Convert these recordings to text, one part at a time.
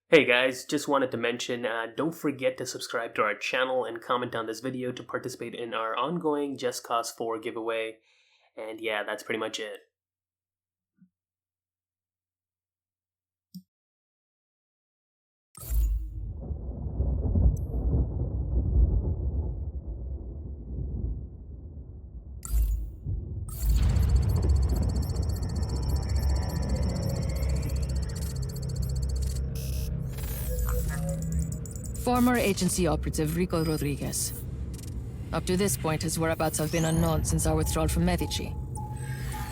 Hey guys, just wanted to mention, don't forget to subscribe to our channel and comment on this video to participate in our ongoing Just Cause 4 giveaway. And yeah, that's pretty much it. Former agency operative Rico Rodriguez. Up to this point, his whereabouts have been unknown since our withdrawal from Medici.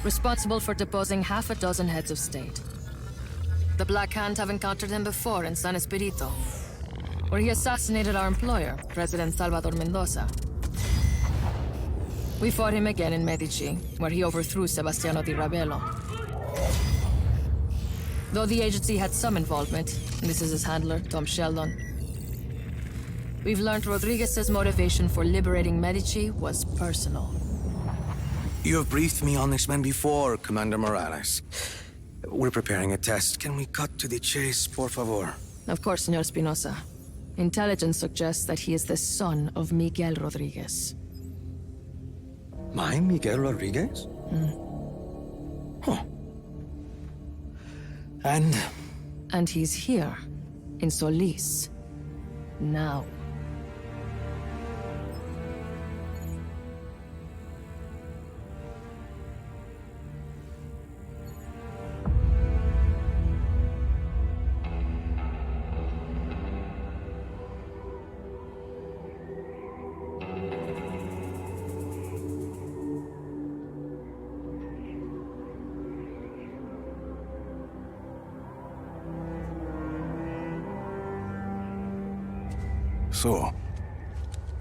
Responsible for deposing half a dozen heads of state. The Black Hand have encountered him before in San Espirito, where he assassinated our employer, President Salvador Mendoza. We fought him again in Medici, where he overthrew Sebastiano di Rabello. Though the agency had some involvement, this is his handler, Tom Sheldon. We've learned Rodriguez's motivation for liberating Medici was personal. You have briefed me on this man before, Commander Morales. We're preparing a test. Can we cut to the chase, por favor? Of course, Senor Espinoza. Intelligence suggests that he is the son of Miguel Rodriguez. My Miguel Rodriguez? Huh. And he's here, in Solis. Now. So,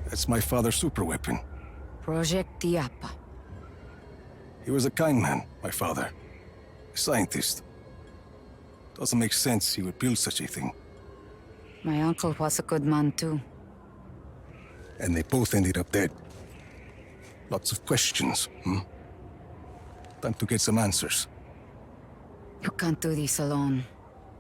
that's my father's superweapon. Project illapa. He was a kind man, my father. A scientist. Doesn't make sense he would build such a thing. My uncle was a good man too. And they both ended up dead. Lots of questions, Time to get some answers. You can't do this alone.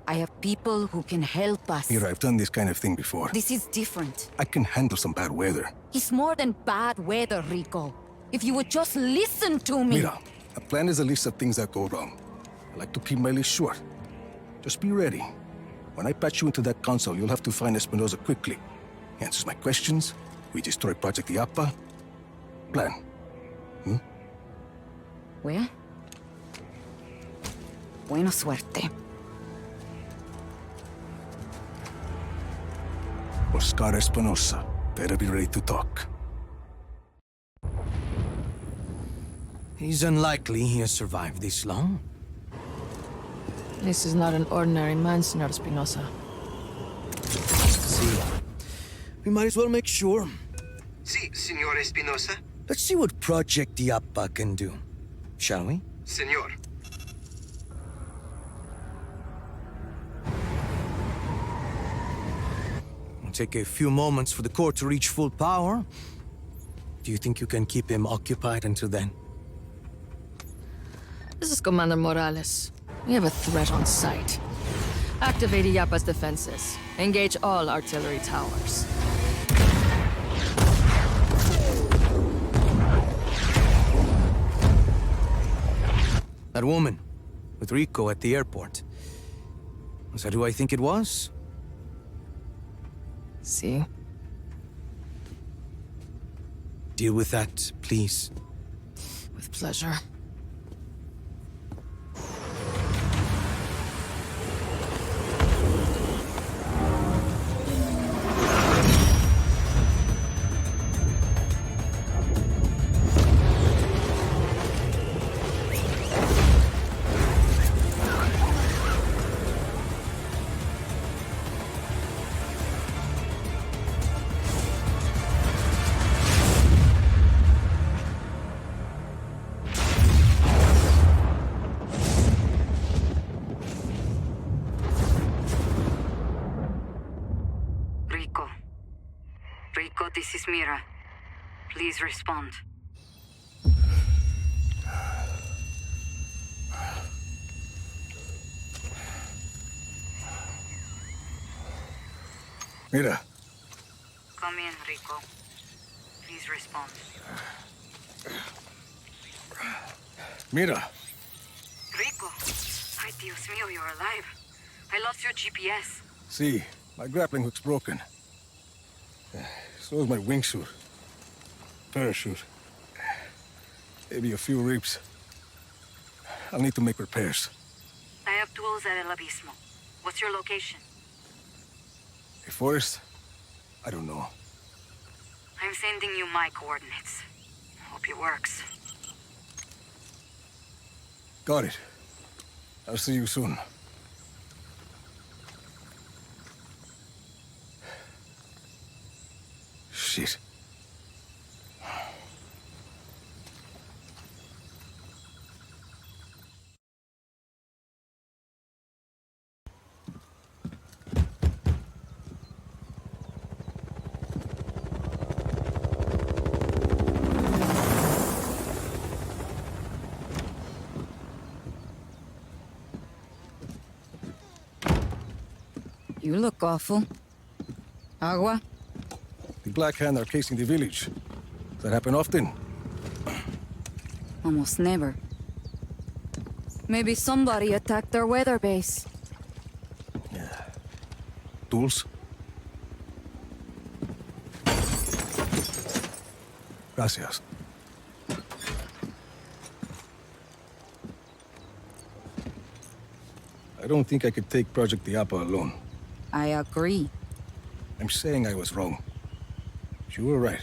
I have people who can help us. Mira, I've done this kind of thing before. This is different. I can handle some bad weather. It's more than bad weather, Rico. If you would just listen to me. Mira, a plan is a list of things that go wrong. I like to keep my list short. Just be ready. When I patch you into that console, you'll have to find Espinoza quickly. He answers my questions, we destroy Project illapa. Plan. Well, buena suerte. Oscar Espinoza, better be ready to talk. He's unlikely he has survived this long. This is not an ordinary man, Senor Espinoza. See, we might as well make sure. Sí, señor Espinosa. Let's see what Project illapa can do, shall we? Señor. It'll take a few moments for the core to reach full power. Do you think you can keep him occupied until then? This is Commander Morales. We have a threat on sight. Activate illapa's defenses. Engage all artillery towers. That woman, with Rico at the airport. Was that who I think it was? See? Deal with that, please. With pleasure. Rico, this is Mira. Please respond. Mira, Come in, Rico. Please respond. mira. Rico! Ay, Dios mío, you're alive. I lost your GPS. See, my grappling hook's broken. So is my wingsuit. Parachute. Maybe a few ribs. I'll need to make repairs. I have tools at El Abismo. What's your location? A forest? I don't know. I'm sending you my coordinates. Hope it works. Got it. I'll see you soon. Shit. You look awful. Agua? The Black Hand are casing the village. Does that happen often? Almost never. Maybe somebody attacked their weather base. Tools? Gracias. I don't think I could take Project Illapa alone. I agree. I'm saying I was wrong. You were right.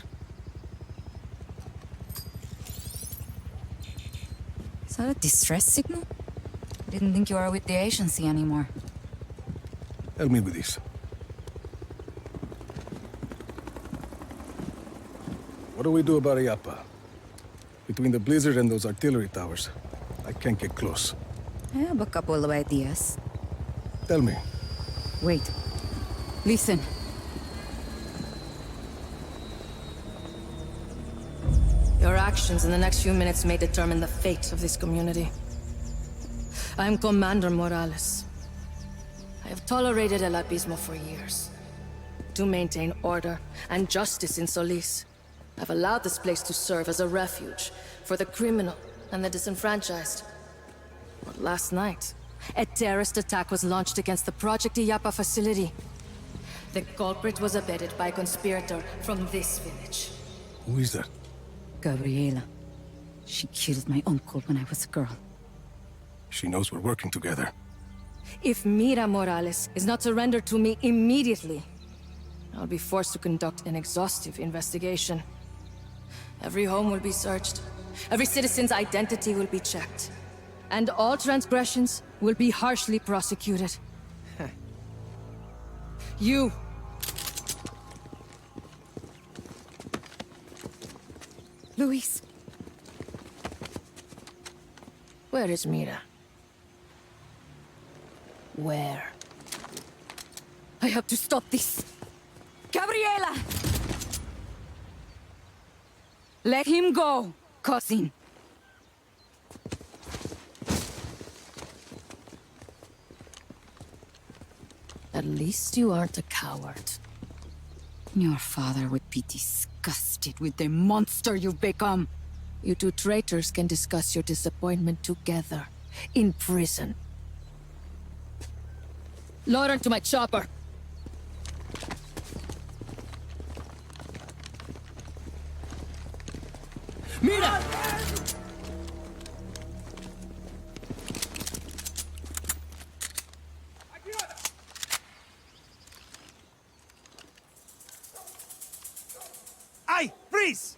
Is that a distress signal? Didn't think you were with the agency anymore. Help me with this. What do we do about Illapa? Between the blizzard and those artillery towers, I can't get close. I have a couple of ideas. Tell me. Wait. Listen. Your actions in the next few minutes may determine the fate of this community. I am Commander Morales. I have tolerated El Abismo for years. To maintain order and justice in Solis, I've allowed this place to serve as a refuge for the criminal and the disenfranchised. But last night, a terrorist attack was launched against the Project Illapa facility. The culprit was abetted by a conspirator from this village. Who is that? Gabriela. She killed my uncle when I was a girl. She knows we're working together. If Mira Morales is not surrendered to me immediately, I'll be forced to conduct an exhaustive investigation. Every home will be searched. Every citizen's identity will be checked. And all transgressions will be harshly prosecuted. You! Luis. Where is Mira? Where? I have to stop this. Gabriela! Let him go, cousin. At least you aren't a coward. Your father would be disgusted with the monster you've become. You two traitors can discuss your disappointment together, in prison. Load her to my chopper! Mira! Ay, freeze!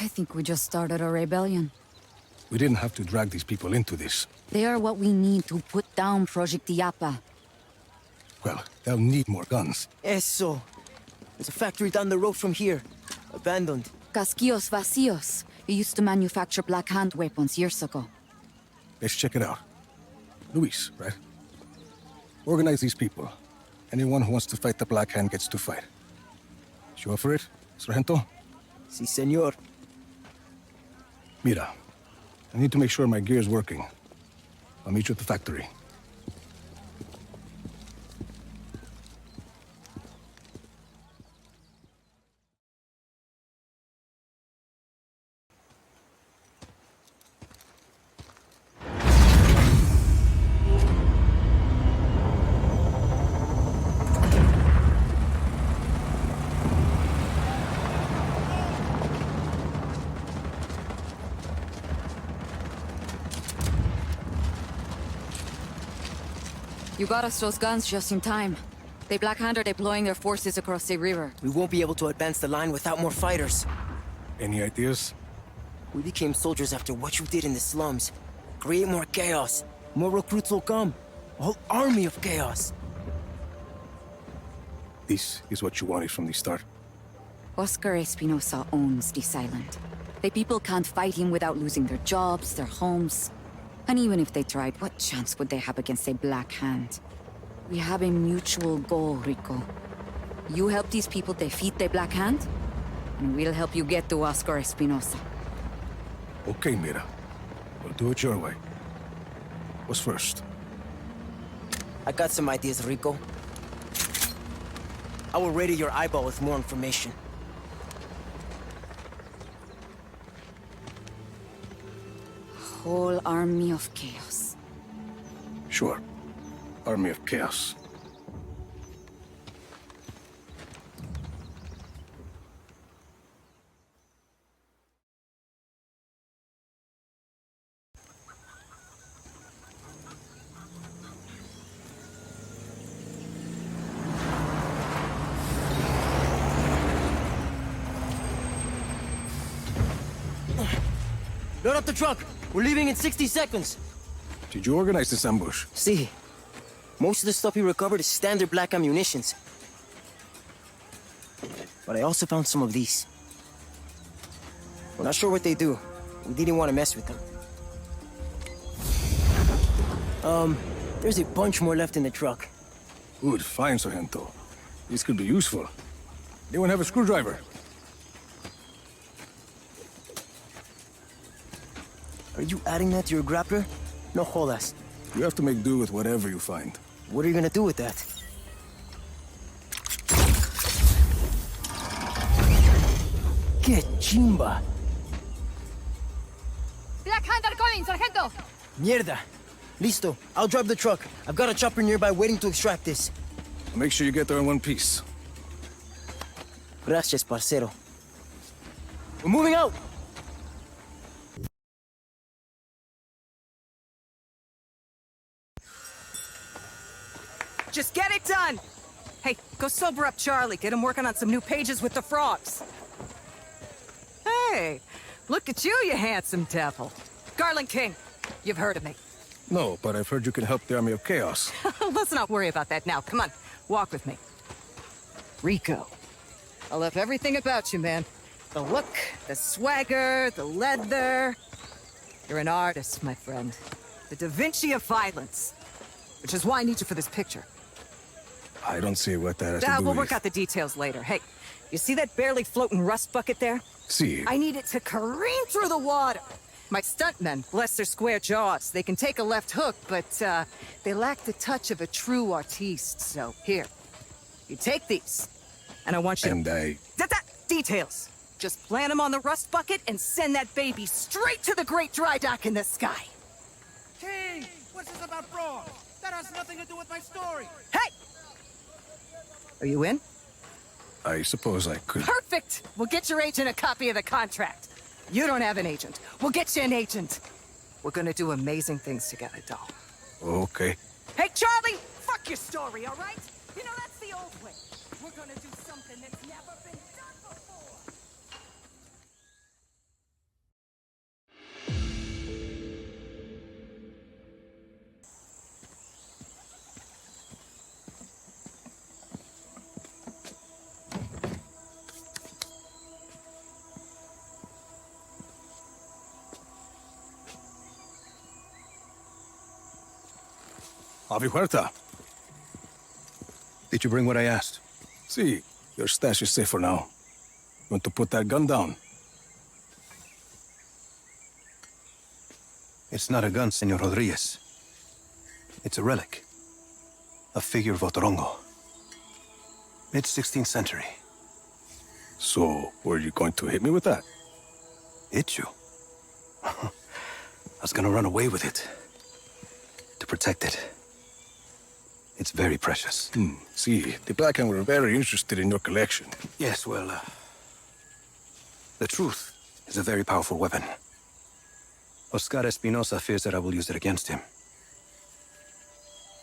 I think we just started a rebellion. We didn't have to drag these people into this. They are what we need to put down Project Illapa. Well, they'll need more guns. Eso. There's a factory down the road from here. Abandoned. Casquillos Vacíos. We used to manufacture Black Hand weapons years ago. Let's check it out. Luis, right? Organize these people. Anyone who wants to fight the Black Hand gets to fight. You up for it, Sargento? Si, senor. Mira, I need to make sure my gear is working. I'll meet you at the factory. You got us those guns just in time. The Black Hand are deploying their forces across the river. We won't be able to advance the line without more fighters. Any ideas? We became soldiers after what you did in the slums. Create more chaos. More recruits will come. A whole army of chaos. This is what you wanted from the start. Oscar Espinoza owns this island. The people can't fight him without losing their jobs, their homes. And even if they tried, what chance would they have against a Black Hand? We have a mutual goal, Rico. You help these people defeat the Black Hand, and we'll help you get to Oscar Espinoza. Okay, Mira. We'll do it your way. What's first? I got some ideas, Rico. I will radio your eyeball with more information. Whole army of chaos. Sure. Army of Chaos. Load up the truck! We're leaving in 60 seconds! Did you organize this ambush? See, most of the stuff we recovered is standard black ammunitions. But I also found some of these. We're not sure what they do. We didn't want to mess with them. There's a bunch more left in the truck. Good, fine, Sargento. This could be useful. Anyone have a screwdriver? Are you adding that to your grappler? No jodas. You have to make do with whatever you find. What are you gonna do with that? Que chimba! Black Hand are coming, Sargento! Mierda! Listo, I'll drive the truck. I've got a chopper nearby waiting to extract this. Make sure you get there in one piece. Gracias, parcero. We're moving out! Just get it done! Hey, go sober up Charlie. Get him working on some new pages with the frogs. Hey, look at you, you handsome devil. Garland King, you've heard of me. No, but I've heard you can help the Army of Chaos. Let's not worry about that now. Come on, walk with me. Rico, I love everything about you, man. The look, the swagger, the leather. You're an artist, my friend. The Da Vinci of violence. Which is why I need you for this picture. I don't see what that has to do We'll with... work out the details later. Hey, you see that barely floating rust bucket there? See. I need it to careen through the water. My stuntmen, bless their square jaws, they can take a left hook, but they lack the touch of a true artiste. So here, you take these, and I want you And to... Details. Just plant them on the rust bucket and send that baby straight to the great dry dock in the sky. King, what's this about frogs? That has nothing to do with my story. Hey! Are you in? I suppose I could... Perfect! We'll get your agent a copy of the contract. You don't have an agent. We'll get you an agent. We're gonna do amazing things together, doll. Okay. Hey, Charlie! Fuck your story, all right? You know, that's the old way. We're gonna do something that's never been done before. Avi Huerta. Did you bring what I asked? See, your stash is safe for now. You want to put that gun down? It's not a gun, Senor Rodriguez. It's a relic. A figure of Otorongo. Mid-16th century. So, were you going to hit me with that? Hit you? I was gonna run away with it. To protect it. It's very precious. See, the Black Hand were very interested in your collection. Yes, well, the truth is a very powerful weapon. Oscar Espinoza fears that I will use it against him.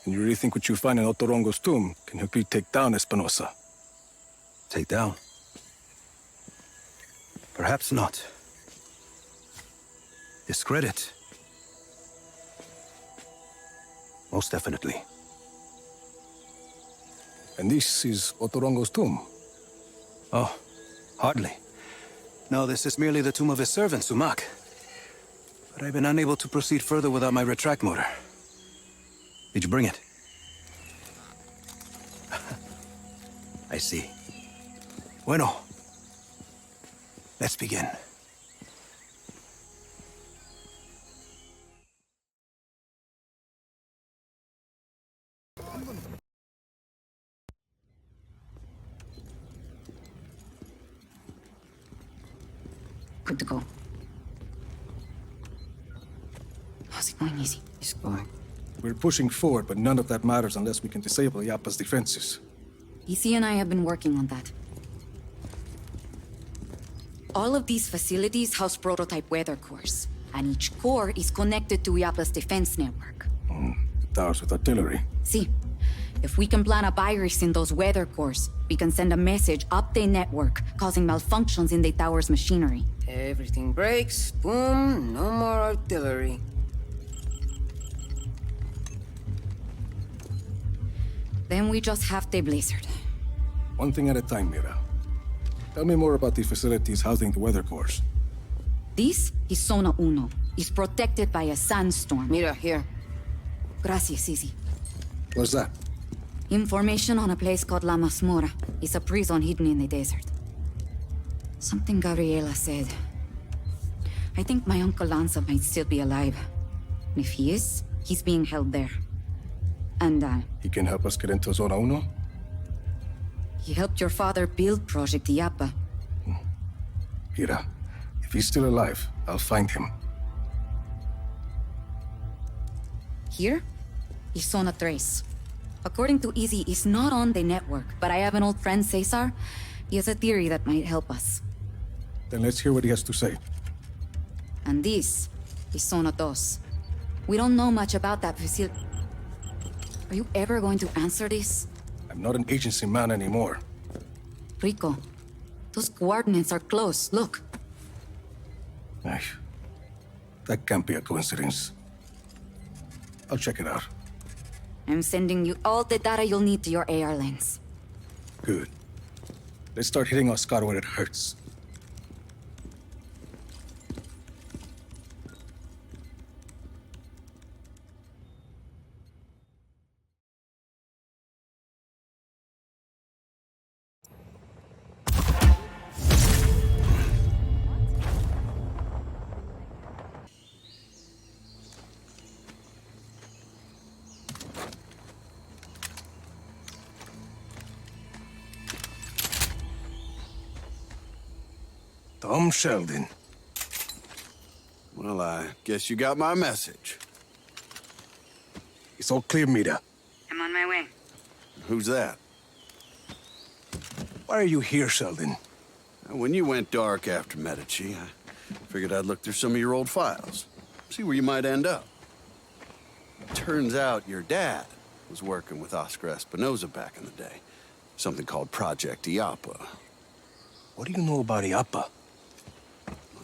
And you really think what you find in Otorongo's tomb can help you take down Espinoza? Take down? Perhaps not. Discredit? Most definitely. And this is Otorongo's tomb? Oh, hardly. No, this is merely the tomb of his servant, Sumac. But I've been unable to proceed further without my retract motor. Did you bring it? I see. Bueno. Let's begin. Good to go. How's it going, Easy? It's going. We're pushing forward, but none of that matters unless we can disable Illapa's defenses. Easy and I have been working on that. All of these facilities house prototype weather cores, and each core is connected to Illapa's defense network. Towers with artillery. See, if we can plant a virus in those weather cores, we can send a message up their network, causing malfunctions in the tower's machinery. Everything breaks, boom, no more artillery. Then we just have the blizzard. One thing at a time, Mira. Tell me more about the facilities housing the weather cores. This is Zona Uno. It's protected by a sandstorm. Mira, here. Gracias, Easy. What's that? Information on a place called La Masmorra. It's a prison hidden in the desert. Something Gabriela said. I think my Uncle Lanza might still be alive. If he is, he's being held there. And, He can help us get into Zona Uno? he helped your father build Project Illapa. Mira, if he's still alive, I'll find him. Here is Zona Tres. According to Easy, it's not on the network, but I have an old friend, Cesar. He has a theory that might help us. Then let's hear what he has to say. And this is Zona Dos. We don't know much about that facility. Are you ever going to answer this? I'm not an agency man anymore. Rico, those coordinates are close. Look. Ay, that can't be a coincidence. I'll check it out. I'm sending you all the data you'll need to your AR lens. Good. Let's start hitting Oscar where it hurts. Tom Sheldon. Well, I guess you got my message. It's all clear, Mira. I'm on my way. Who's that? Why are you here, Sheldon? When you went dark after Medici, I figured I'd look through some of your old files. See where you might end up. Turns out your dad was working with Oscar Espinoza back in the day. Something called Project Illapa. What do you know about Illapa?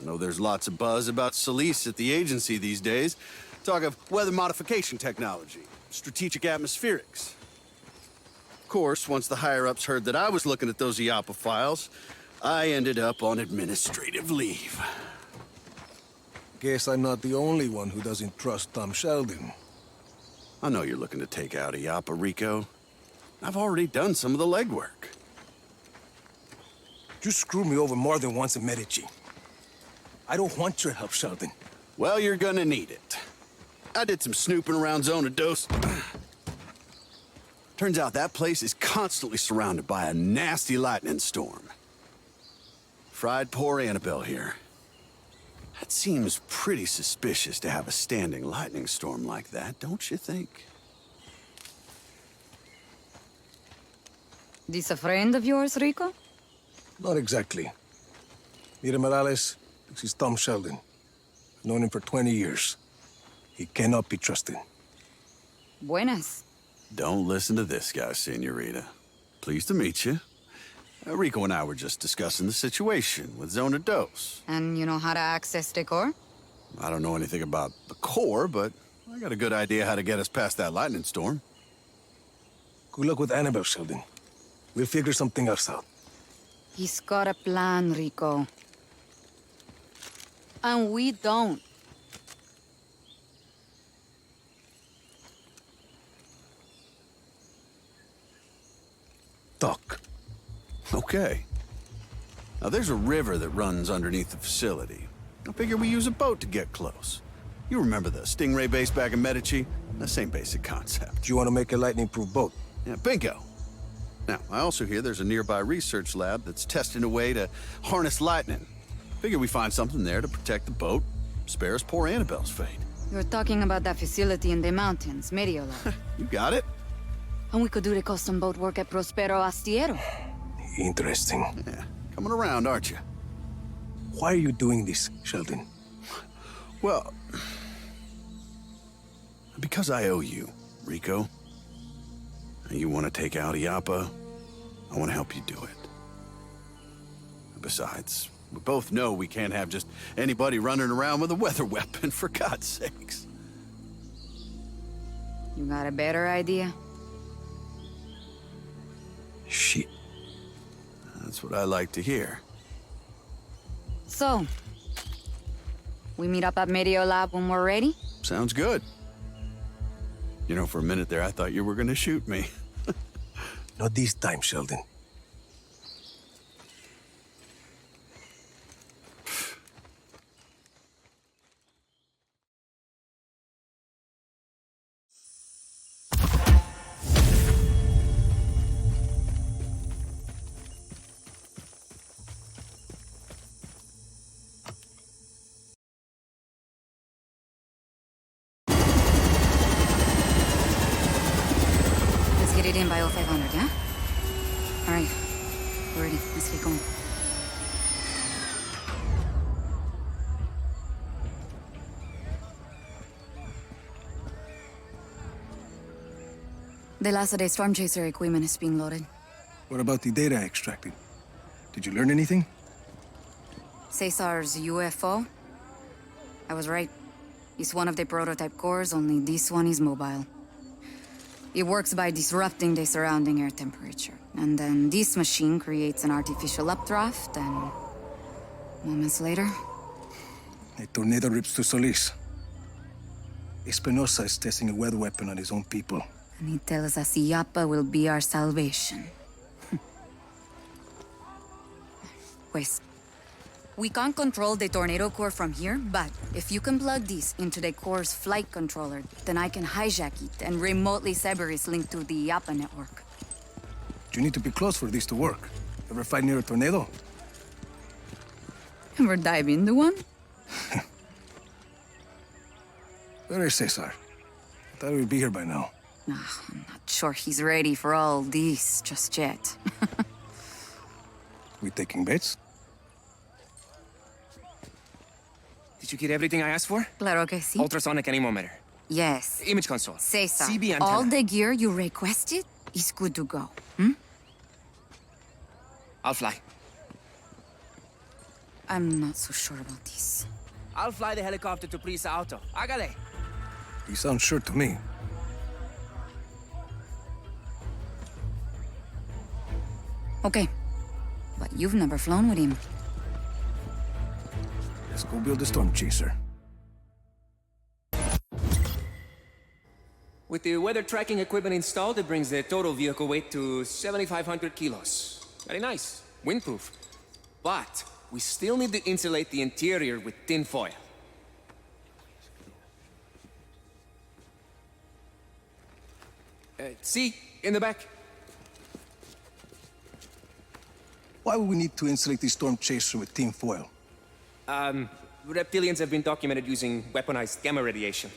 I know there's lots of buzz about Solis at the agency these days. Talk of weather modification technology, strategic atmospherics. Of course, once the higher-ups heard that I was looking at those Illapa files, I ended up on administrative leave. Guess I'm not the only one who doesn't trust Tom Sheldon. I know you're looking to take out Illapa, Rico. I've already done some of the legwork. You screwed me over more than once in Medici. I don't want your help, Sheldon. Well, you're gonna need it. I did some snooping around Zona Dos. Turns out that place is constantly surrounded by a nasty lightning storm. Fried poor Annabelle here. That seems pretty suspicious to have a standing lightning storm like that, don't you think? This a friend of yours, Rico? Not exactly. Mira Morales, this is Tom Sheldon. I've known him for 20 years. He cannot be trusted. Buenas. Don't listen to this guy, Senorita. Pleased to meet you. Rico and I were just discussing the situation with Zona Dos. And you know how to access the core? I don't know anything about the core, but I got a good idea how to get us past that lightning storm. Good luck with Annabelle, Sheldon. We'll figure something else out. He's got a plan, Rico. And we don't. Talk. Okay. Now, there's a river that runs underneath the facility. I figure we use a boat to get close. You remember the Stingray base back in Medici? The same basic concept. Do you want to make a lightning-proof boat? Yeah, bingo. Now, I also hear there's a nearby research lab that's testing a way to harness lightning. Figure we find something there to protect the boat, spare us poor Annabelle's fate. You're talking about that facility in the mountains, Mediola. You got it? And we could do the custom boat work at Prospero Astiero. Interesting. Yeah, coming around, aren't you? Why are you doing this, Sheldon? Well, because I owe you, Rico. And you want to take out Illapa, I want to help you do it. Besides, we both know we can't have just anybody running around with a weather weapon, for God's sakes. You got a better idea? Shit. That's what I like to hear. So, we meet up at Mediola when we're ready? Sounds good. You know, for a minute there, I thought you were going to shoot me. Not this time, Sheldon. Let's get it in by 0500, yeah? All right. We're ready. Let's get going. The last of the storm chaser equipment is being loaded. What about the data I extracted? Did you learn anything? Cesar's UFO? I was right. It's one of the prototype cores, only this one is mobile. It works by disrupting the surrounding air temperature. And then this machine creates an artificial updraft, and moments later... A tornado rips through Solis. Espinoza is testing a weather weapon on his own people. And he tells us Illapa will be our salvation. Pues, we can't control the tornado core from here, but if you can plug this into the core's flight controller, then I can hijack it and remotely sever its link to the Illapa network. You need to be close for this to work. Ever fight near a tornado? Ever dive into one? Where is Cesar? I thought he would be here by now. I'm not sure he's ready for all this just yet. We taking bets? Did you get everything I asked for? Claro que sí. Ultrasonic anemometer. Yes. Image console. Cesar, CB antenna. all the gear you requested is good to go. Hmm? I'll fly. I'm not so sure about this. I'll fly the helicopter to Prisa Auto. Hágale. He sounds sure to me. Okay. But you've never flown with him. Let's go build a storm chaser. With the weather tracking equipment installed, it brings the total vehicle weight to 7,500 kilos. Very nice. Windproof. But we still need to insulate the interior with tin foil. See? In the back. Why would we need to insulate the storm chaser with tin foil? Reptilians have been documented using weaponized gamma radiation.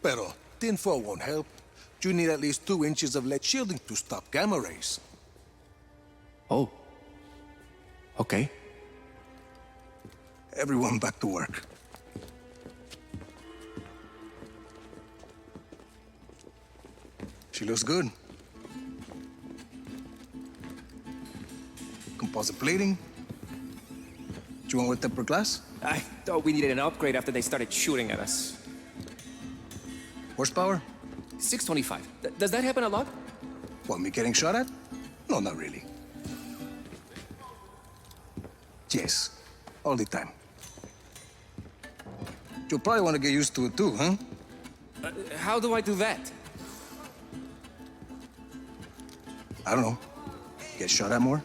Pero tin foil won't help. You need at least 2 inches of lead shielding to stop gamma rays. Oh. Okay. Everyone back to work. She looks good. Composite plating. Do you want with tempered glass? I thought we needed an upgrade after they started shooting at us. Horsepower? 625. Does that happen a lot? Want me getting shot at? No, not really. Yes, all the time. You'll probably want to get used to it too, huh? How do I do that? I don't know. Get shot at more?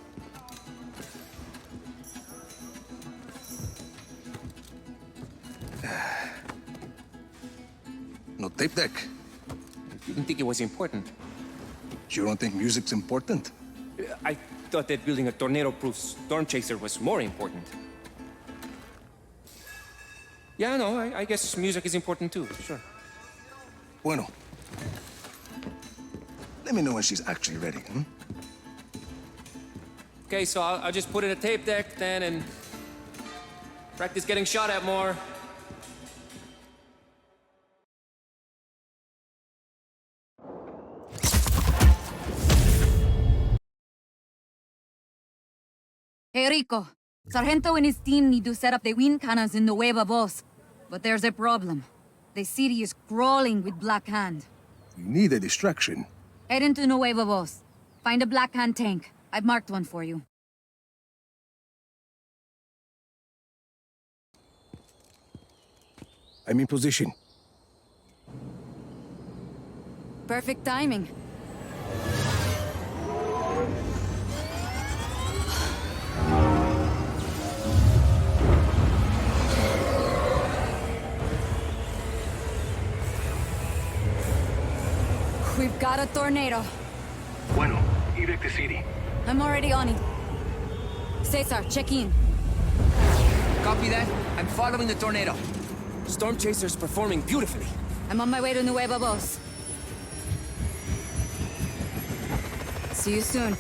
No tape deck. Didn't think it was important. You don't think music's important? I thought that building a tornado-proof storm chaser was more important. Yeah, no, I guess music is important too, sure. Bueno. Let me know when she's actually ready, hmm? Okay, so I'll just put in a tape deck then and practice getting shot at more. Hey, Rico. Sargento and his team need to set up the wind cannons in Nueva Voz. But there's a problem. The city is crawling with Black Hand. You need a distraction. Head into Nueva Voz. Find a Black Hand tank. I've marked one for you. I'm in position. Perfect timing. We've got a tornado. Bueno, evac the city. I'm already on it. Cesar, check in. Copy that. I'm following the tornado. Storm chaser's performing beautifully. I'm on my way to Nueva Voz. See you soon.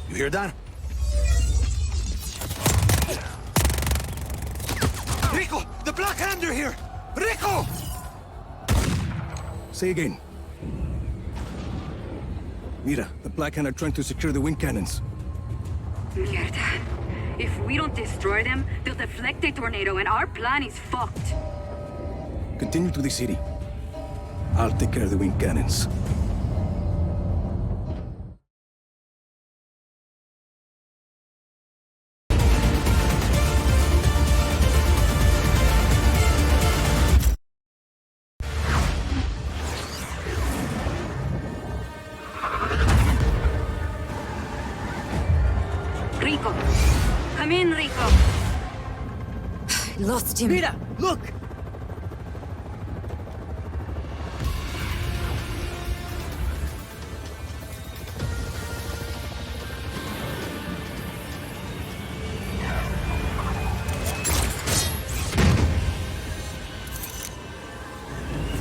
You hear that? Rico! The Black Hand are here! Rico! Say again. Mira, the Black Hand are trying to secure the wind cannons. Mierda. If we don't destroy them, they'll deflect the tornado and our plan is fucked. Continue to the city. I'll take care of the wind cannons. Rico. Come in, Rico. Lost him. Mira, look!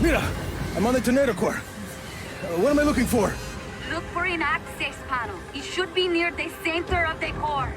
Mira! I'm on the tornado core. What am I looking for? Look for an access panel. It should be near the center of the core.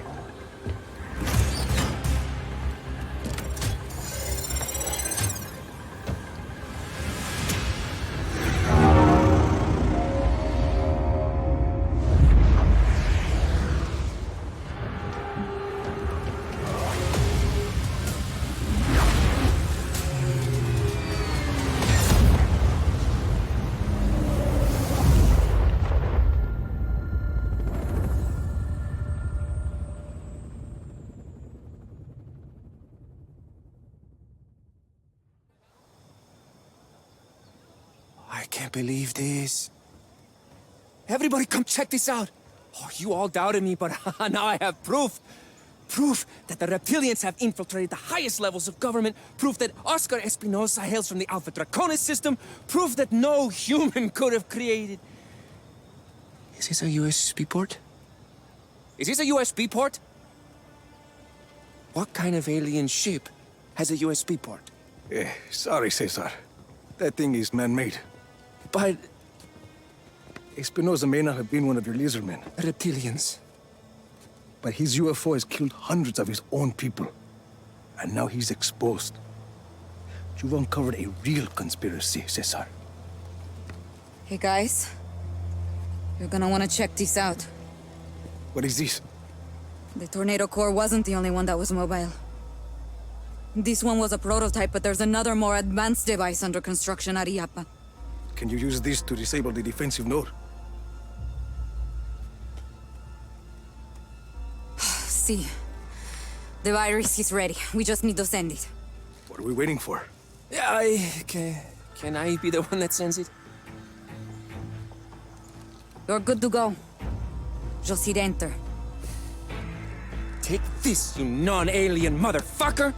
can't believe this. Everybody come check this out. Oh, you all doubted me, but now I have proof. Proof that the reptilians have infiltrated the highest levels of government. Proof that Oscar Espinoza hails from the Alpha Draconis system. Proof that no human could have created. Is this a USB port? Is this a USB port? What kind of alien ship has a USB port? Sorry, Cesar. That thing is man-made. But Espinoza may not have been one of your lizardmen, reptilians. but his UFO has killed hundreds of his own people. And now he's exposed. You've uncovered a real conspiracy, Cesar. Hey guys, you're gonna wanna check this out. What is this? The Tornado Core wasn't the only one that was mobile. This one was a prototype, but there's another more advanced device under construction at Illapa. Can you use this to disable the defensive node? See, the virus is ready. We just need to send it. What are we waiting for? Yeah, can I be the one that sends it? You're good to go. Just hit enter. Take this, you non-alien motherfucker!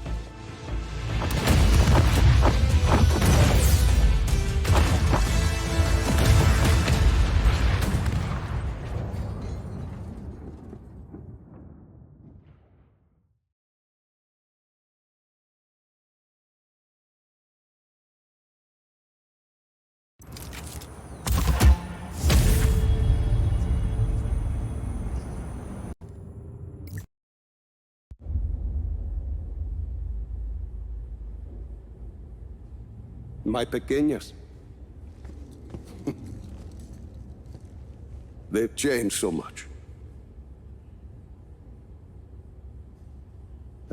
My pequeñas. They've changed so much.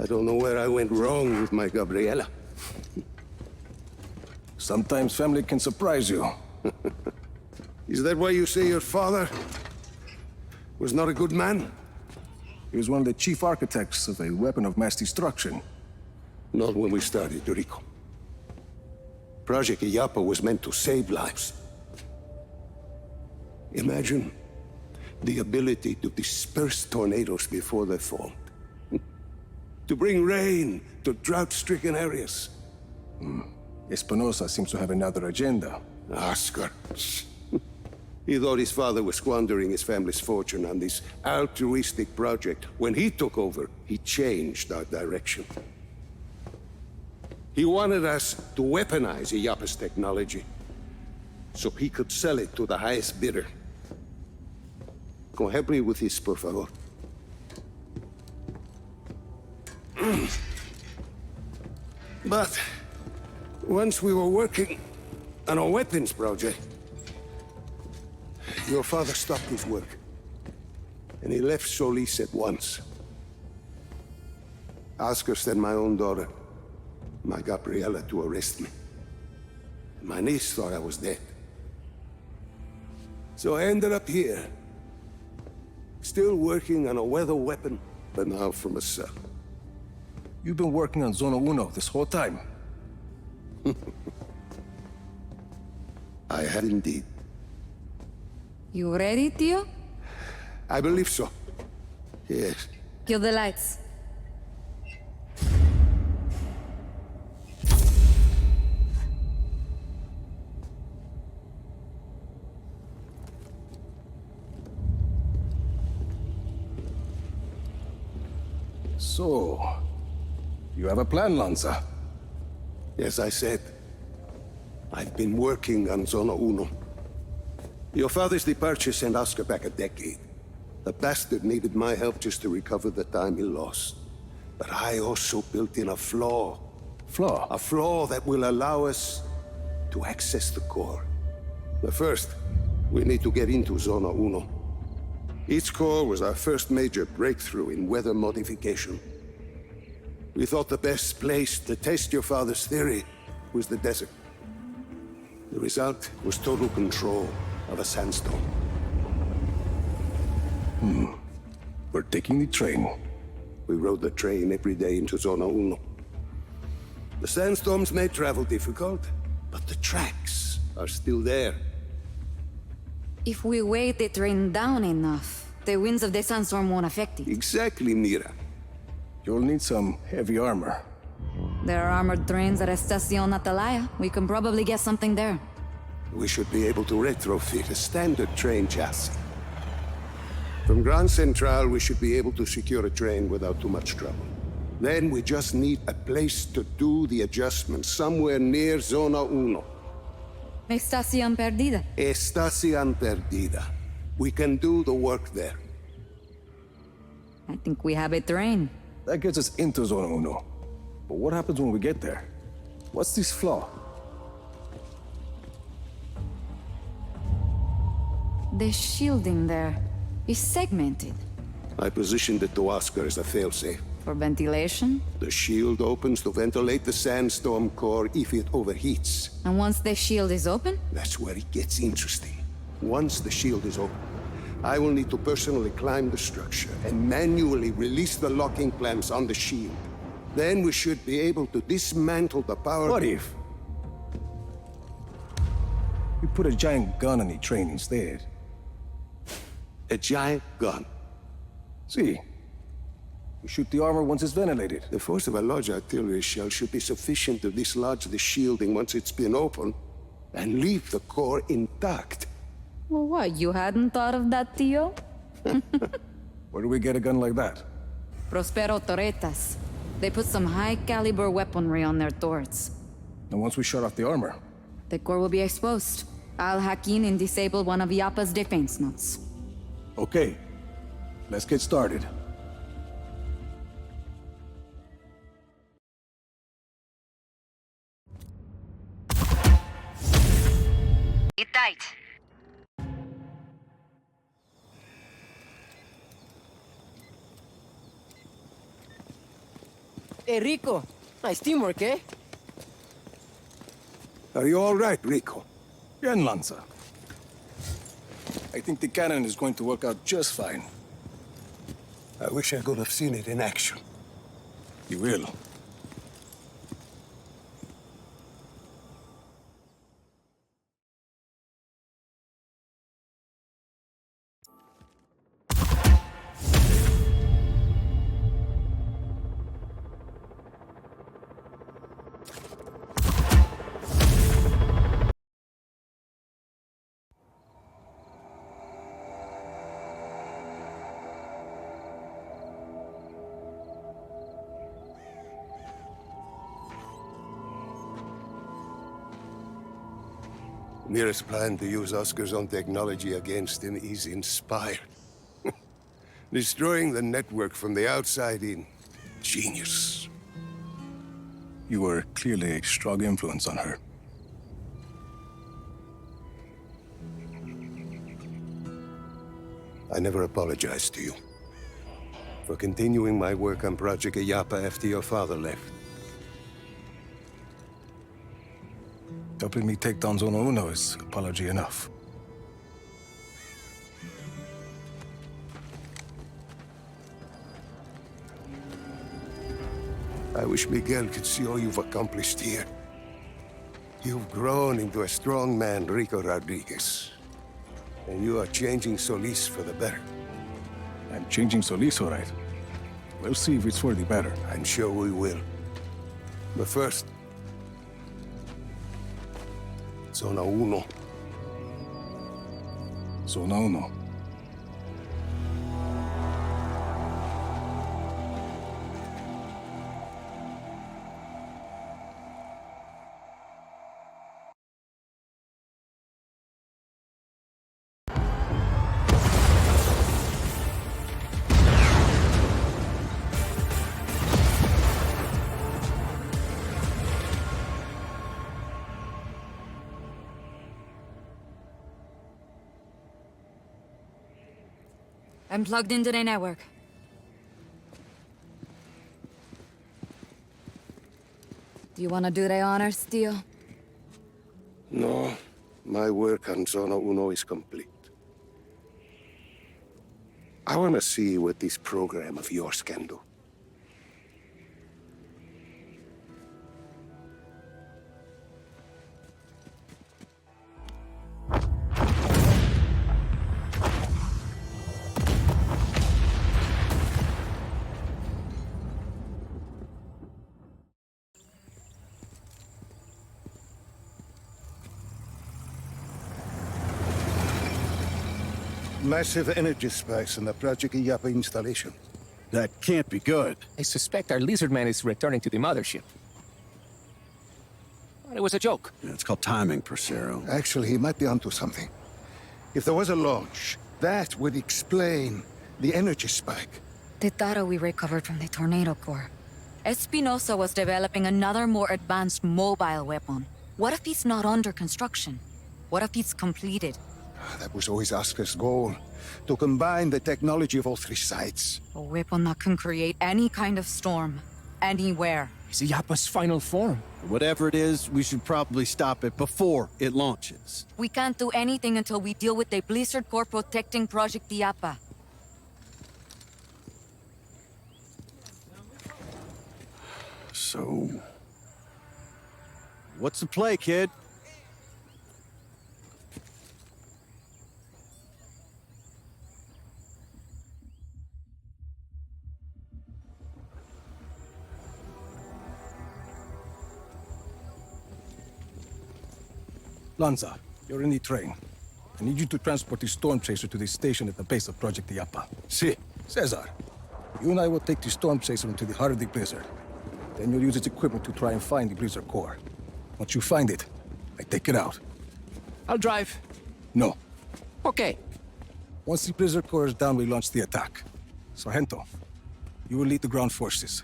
I don't know where I went wrong with my Gabriela. Sometimes family can surprise you. Is that why you say your father was not a good man? He was one of the chief architects of a weapon of mass destruction. Not when we started, Rico. Project Illapa was meant to save lives. Imagine the ability to disperse tornadoes before they formed. To bring rain to drought-stricken areas. Espinoza seems to have another agenda. Oscar. He thought his father was squandering his family's fortune on this altruistic project. When he took over, he changed our direction. He wanted us to weaponize Illapa's technology, so he could sell it to the highest bidder. Go help me with this, por favor. But once we were working on a weapons project, your father stopped his work, and he left Solis at once. Oscar sent my own daughter, my Gabriela, to arrest me. My niece thought I was dead. So I ended up here, still working on a weather weapon, but now from a cell. You've been working on Zona Uno this whole time. I had indeed. You ready, Tio? I believe so. Yes. Kill the lights. So, you have a plan, Lanza? As I said, I've been working on Zona Uno. Your father's departure sent Oscar back a decade. The bastard needed my help just to recover the time he lost. But I also built in a flaw. Flaw? A flaw that will allow us to access the core. But first, we need to get into Zona Uno. Its core was our first major breakthrough in weather modification. We thought the best place to test your father's theory was the desert. The result was total control of a sandstorm. We're taking the train. We rode the train every day into Zona Uno. The sandstorms made travel difficult, but the tracks are still there. If we weigh the train down enough, the winds of the sandstorm won't affect it. Exactly, Mira. You'll need some heavy armor. There are armored trains at Estacion Atalaya. We can probably get something there. We should be able to retrofit a standard train chassis. From Grand Central, we should be able to secure a train without too much trouble. Then we just need a place to do the adjustments, somewhere near Zona Uno. Estacion Perdida. Estacion Perdida. We can do the work there. I think we have a train. That gets us into Zona Uno. But what happens when we get there? What's this flaw? The shielding there is segmented. I positioned it to Oscar as a failsafe. For ventilation? The shield opens to ventilate the sandstorm core if it overheats. And once the shield is open? That's where it gets interesting. Once the shield is open, I will need to personally climb the structure and manually release the locking clamps on the shield. Then we should be able to dismantle the power... What if we put a giant gun on the train instead? A giant gun? See, we shoot the armor once it's ventilated. The force of a large artillery shell should be sufficient to dislodge the shielding once it's been opened, and leave the core intact. Well, what, you hadn't thought of that, Tio? Where do we get a gun like that? Prospero Torretas. They put some high-caliber weaponry on their turrets. And once we shut off the armor? The core will be exposed. I'll hack in and disable one of Illapa's defense nodes. Okay, let's get started. Get tight. Hey, Rico. Nice teamwork, eh? Are you all right, Rico? Bien, Lanza. I think the cannon is going to work out just fine. I wish I could have seen it in action. You will. Mira's plan to use Oscar's own technology against him is inspired. Destroying the network from the outside in. Genius. You were clearly a strong influence on her. I never apologized to you for continuing my work on Project Illapa after your father left. Helping me take down Zona Uno is apology enough. I wish Miguel could see all you've accomplished here. You've grown into a strong man, Rico Rodriguez. And you are changing Solis for the better. I'm changing Solis, all right. We'll see if it's for the better. I'm sure we will. But first, Zona Uno. Zona Uno. I'm plugged into the network. Do you want to do the honors, Tio? No, my work on Zona Uno is complete. I want to see what this program of yours can do. Massive energy spikes in the Project Illapa installation. That can't be good. I suspect our lizard man is returning to the mothership. But it was a joke. Yeah, it's called timing, Persero. Actually, he might be onto something. If there was a launch, that would explain the energy spike. The data we recovered from the tornado core. Espinoza was developing another more advanced mobile weapon. What if it's not under construction? What if it's completed? That was always Oscar's goal, to combine the technology of all three sides. A weapon that can create any kind of storm, anywhere. It's Illapa's final form. Whatever it is, we should probably stop it before it launches. We can't do anything until we deal with the Blizzard Core protecting Project Illapa. So... what's the play, kid? Lanza, you're in the train. I need you to transport the storm chaser to the station at the base of Project Illapa. Si. Cesar, you and I will take the storm chaser into the heart of the blizzard. Then you'll use its equipment to try and find the blizzard core. Once you find it, I take it out. I'll drive. No. Okay. Once the blizzard core is down, we launch the attack. Sargento, you will lead the ground forces.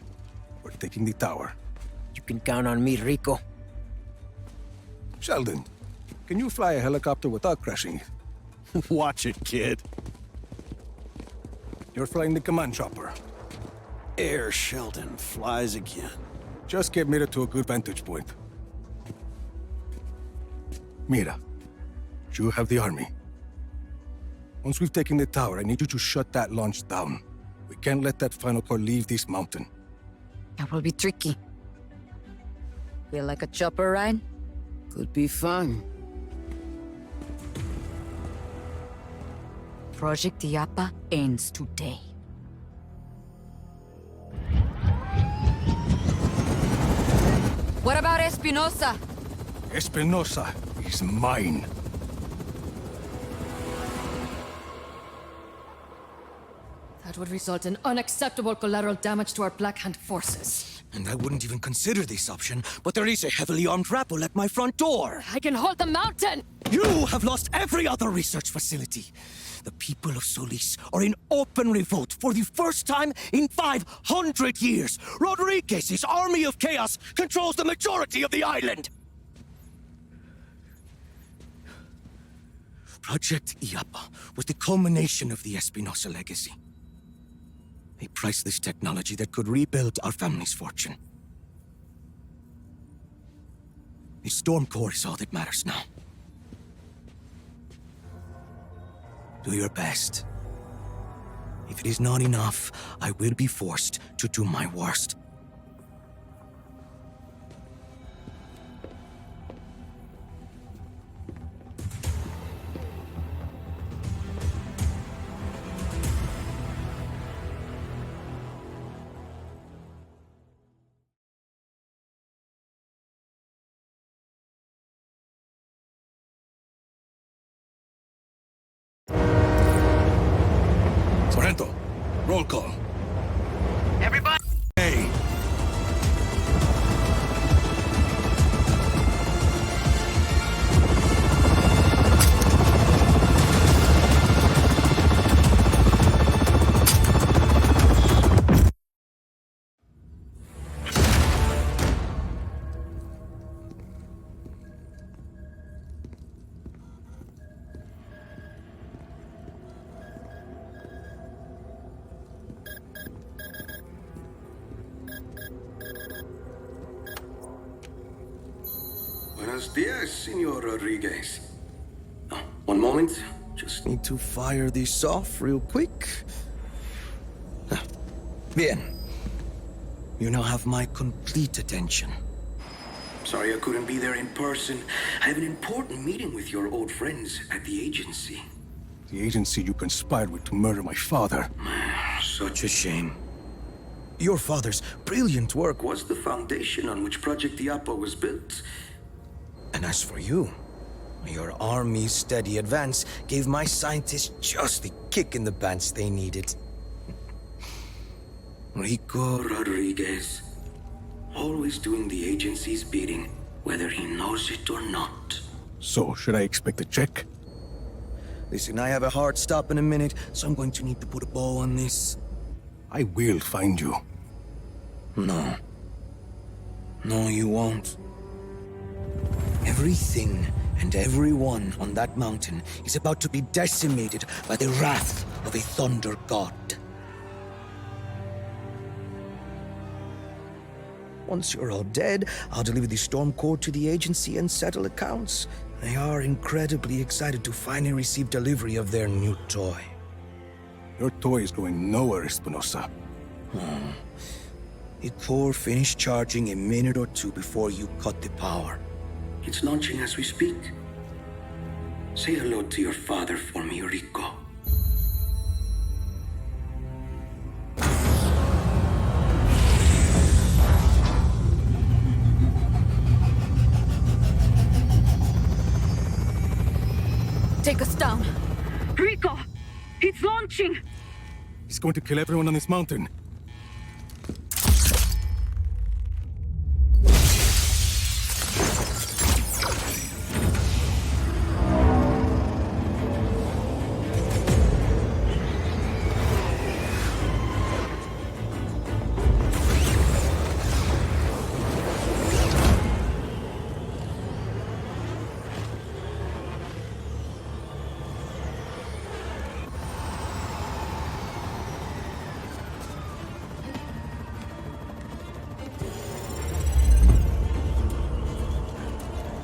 We're taking the tower. You can count on me, Rico. Sheldon, can you fly a helicopter without crashing it? Watch it, kid. You're flying the command chopper. Air Sheldon flies again. Just get Mira to a good vantage point. Mira, you have the army. Once we've taken the tower, I need you to shut that launch down. We can't let that final core leave this mountain. That will be tricky. Feel like a chopper ride? Could be fun. Project Illapa ends today. What about Espinoza? Espinoza is mine. That would result in unacceptable collateral damage to our Black Hand forces. And I wouldn't even consider this option, but there is a heavily armed rabble at my front door. I can hold the mountain! You have lost every other research facility. The people of Solis are in open revolt for the first time in 500 years. Rodriguez's army of chaos controls the majority of the island. Project Illapa was the culmination of the Espinoza legacy. A priceless technology that could rebuild our family's fortune. The storm core is all that matters now. Do your best. If it is not enough, I will be forced to do my worst. Sargento, roll call. Everybody! Hey! Buenos dias, Senor Rodriguez. Oh, one moment. Just Need to fire this off real quick. Bien. You now have my complete attention. sorry I couldn't be there in person. I have an important meeting with your old friends at the agency. The agency you conspired with to murder my father. Such a shame. Your father's brilliant work was the foundation on which Project Illapa was built. And as for you, Your army's steady advance gave my scientists just the kick in the pants they needed. Rico Rodriguez. Always doing the agency's bidding, whether he knows it or not. So, should I expect a check? Listen, I have a hard stop in a minute, so I'm going to need to put a bow on this. I will find you. No. No, you won't. Everything and everyone on that mountain is about to be decimated by the wrath of a thunder god. Once you're all dead, I'll deliver the storm core to the agency and settle accounts. They are incredibly excited to finally receive delivery of their new toy. Your toy is going nowhere, Espinoza. The core finished charging a minute or two before you cut the power. It's launching as we speak. Say hello to your father for me, Rico. Take us down. Rico! It's launching! He's going to kill everyone on this mountain.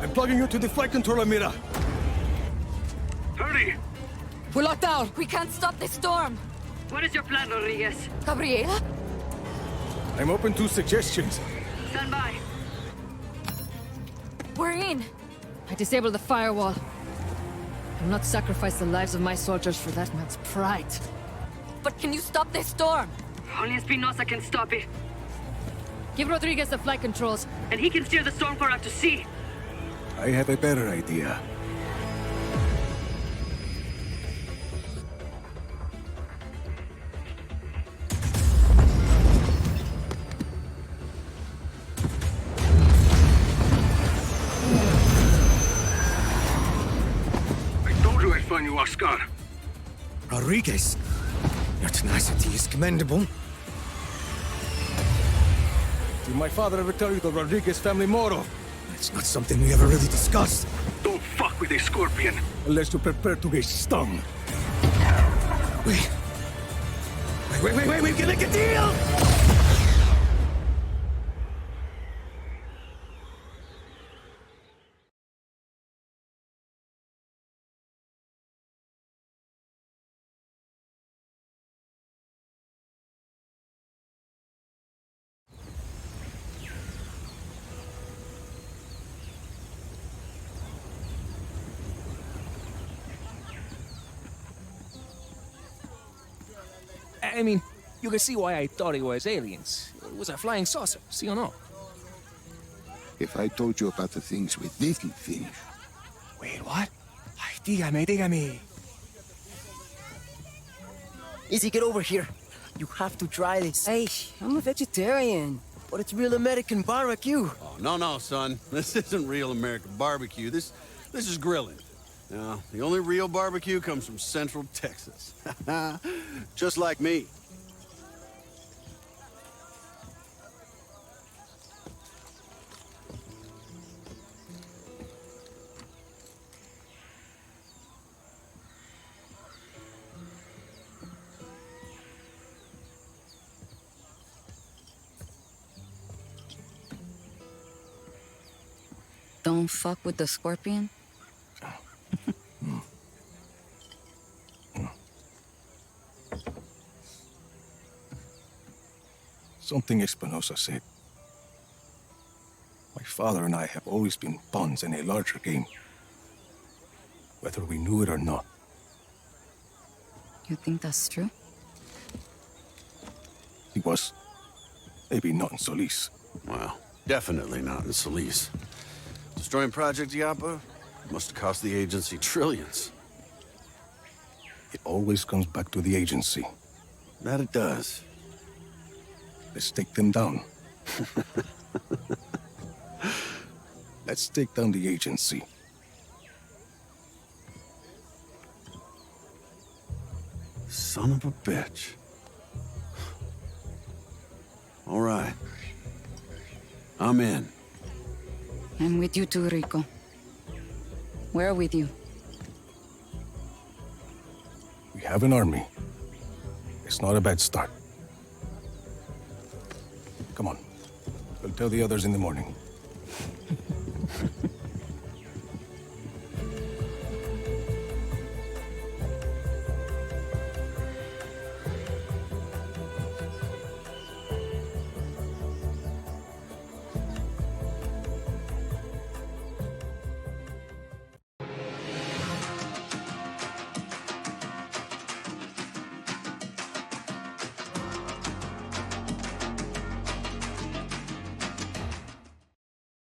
I'm plugging you to the flight controller, Mira. Hurry! We're locked down. We can't stop this storm. What is your plan, Rodriguez? Gabriela? I'm open to suggestions. Stand by. We're in. I disabled the firewall. I'll not sacrifice the lives of my soldiers for that man's pride. But can you stop this storm? Only Espinoza can stop it. Give Rodriguez the flight controls. And he can steer the storm core out to sea. I have a better idea. I told you I'd find you, Oscar. Rodriguez, your tenacity is commendable. Did my father ever tell you the Rodriguez family motto? It's not something we ever really discussed. Don't fuck with a scorpion. Unless you prepare to get stung. Wait, we can make a deal! I mean, you can see why I thought it was aliens. It was a flying saucer, see or no? If I told you about the things we didn't finish. Wait, what? Ay, dígame. Izzy, get over here. You have to try this. Hey, I'm a vegetarian, but it's real American barbecue. Oh, no, son. This isn't real American barbecue. This is grilling. Now, the only real barbecue comes from Central Texas. Just like me. Don't fuck with the scorpion? Something Espinoza said. My father and I have always been pawns in a larger game. Whether we knew it or not. You think that's true? He was. Maybe not in Solis. Well, definitely not in Solis. Destroying Project Illapa? Must have cost the agency trillions. It always comes back to the agency. That it does. Let's take them down. Let's take down the agency. Son of a bitch. All right. I'm in. I'm with you too, Rico. We're with you. We have an army. It's not a bad start. Come on. We'll tell the others in the morning.